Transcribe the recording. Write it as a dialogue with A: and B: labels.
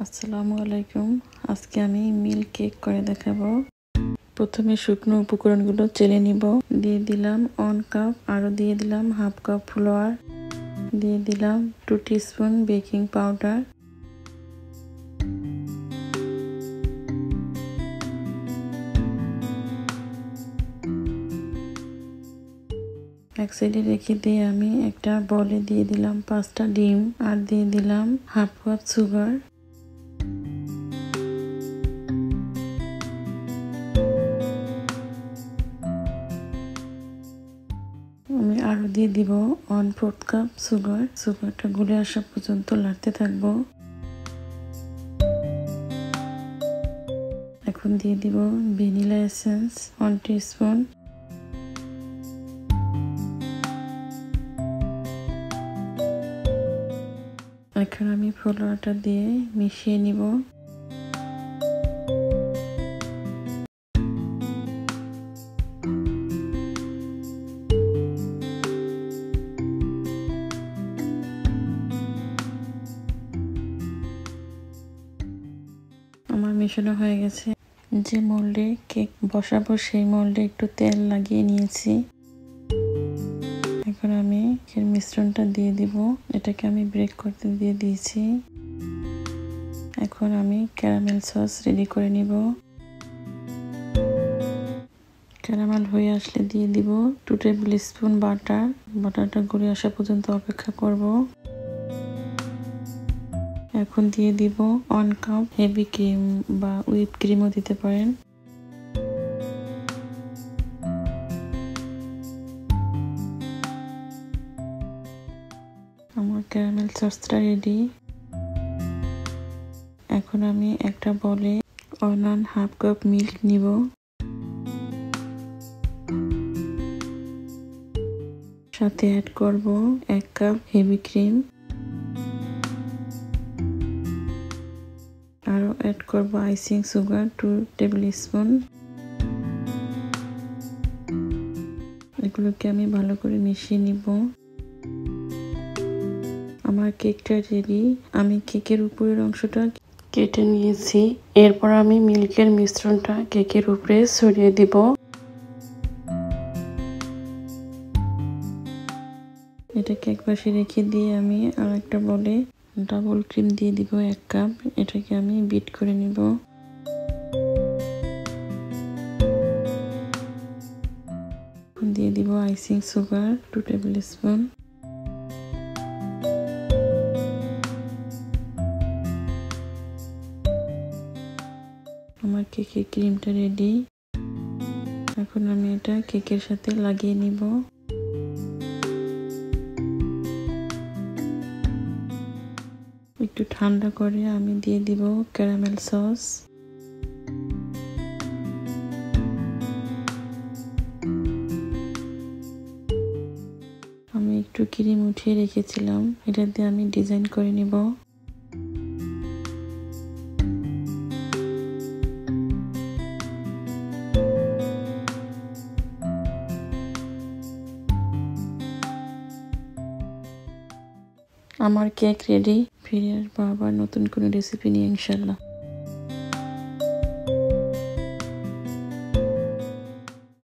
A: আসসালামু আলাইকুম। আজকে আমি মিল্ক কেক করে দেখাবো। প্রথমে শুকনো উপকরণগুলো চেলে নিব। দিয়ে দিলাম 1 কাপ, আরও দিয়ে দিলাম 1/2 কাপ ফ্লাওয়ার, দিয়ে দিলাম 2 টিস্পুন বেকিং পাউডার, এক সাইডে রেখে দিয়ে আমি একটা বলে দিয়ে দিলাম 5টা ডিম, আর দিয়ে দিলাম 1/2 কাপ সুগার। আমি আরও দিয়ে দিব 1/4 কাপ সুগার। সুগারটা গলে আসা পর্যন্ত নাড়তে থাকবো। এখন দিয়ে দিব ভ্যানিলা এসেন্স 1 টিস্পুন, এখন আমি ফ্লাওয়ারটা দিয়ে মিশিয়ে নিব। আমার মেশানো হয়ে গেছে। যে মোল্ডে কেক বসাবো সেই মোল্ডে একটু তেল লাগিয়ে নিয়েছি। এখন আমি এর মিশ্রণটা দিয়ে দিব। এটাকে আমি ব্রেক করতে দিয়ে দিয়েছি। এখন আমি ক্যারামেল সস রেডি করে নিব। ক্যারামেল হয়ে আসলে দিয়ে দিব 2 টেবিল স্পুন বাটার। বাটারটা গলে আসা পর্যন্ত অপেক্ষা করব। এখন দিয়ে দিব 1 কাপ হেভি ক্রিম বা হুইপ ক্রিমও দিতে পারেন। আমার ক্যারামেল সসটা রেডি। এখন আমি একটা বলে 1.5 কাপ মিল্ক নিব। সাথে অ্যাড করব 1 কাপ হেভি ক্রিম, আরও অ্যাড করব আইসিং সুগার 2 টেবিল স্পুন। এগুলোকে আমি ভালো করে মিশিয়ে নিব। আমার কেকটা রেডি। আমি কেকের উপরের অংশটা কেটে নিয়েছি। এরপর আমি মিল্কের মিশ্রণটা কেকের উপরে ছড়িয়ে দিব। এটাকে একপাশে রেখে দিয়ে আমি আর একটা বলে ডাবল ক্রিম দিয়ে দিব 1 কাপ। এটাকে আমি বিট করে নিব। দিয়ে দিব আইসিং সুগার 2 টেবিল স্পুন। আমার কেকের ক্রিমটা রেডি। এখন আমি এটা কেকের সাথে লাগিয়ে নিব। একটু ঠান্ডা করে আমি দিয়ে দিব ক্যারামেল সস। আমি একটু ক্রিম উঠিয়ে রেখেছিলাম, এটা দিয়ে আমি ডিজাইন করে নিব। আমার কেক রেডি। ফিরে আসবো আবার নতুন কোনো রেসিপি নিয়ে ইনশাল্লাহ।